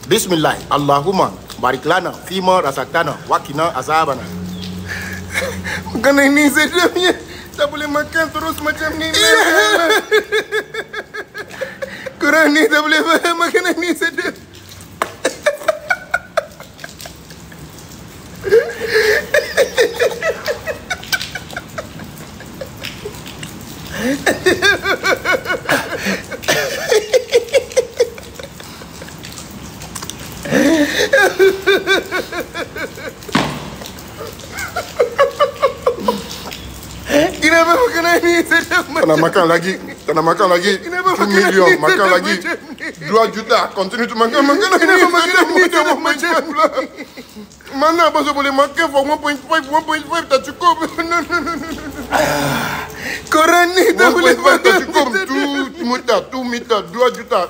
Bismillah, Allahumma barik lana fima razaqtana wa qina azabana. Makanan ini sedapnya. Tak boleh makan terus macam ni. Korang ni tak boleh faham makanan ni sedap. Kenapa makanan ni sedap Tak nak makan lagi. Tak nak makan lagi. Kenapa 2 makanan million ni makan sedap lagi. macam ni? 2 juta. Continue to makan. Makanan ni Kenapa makanan ni sedap sedap macam pula. Mana abang boleh makan for 1.5 tak cukup. Korang ni tak boleh 1.5 tak faham. cukup. 2 juta, 2 juta.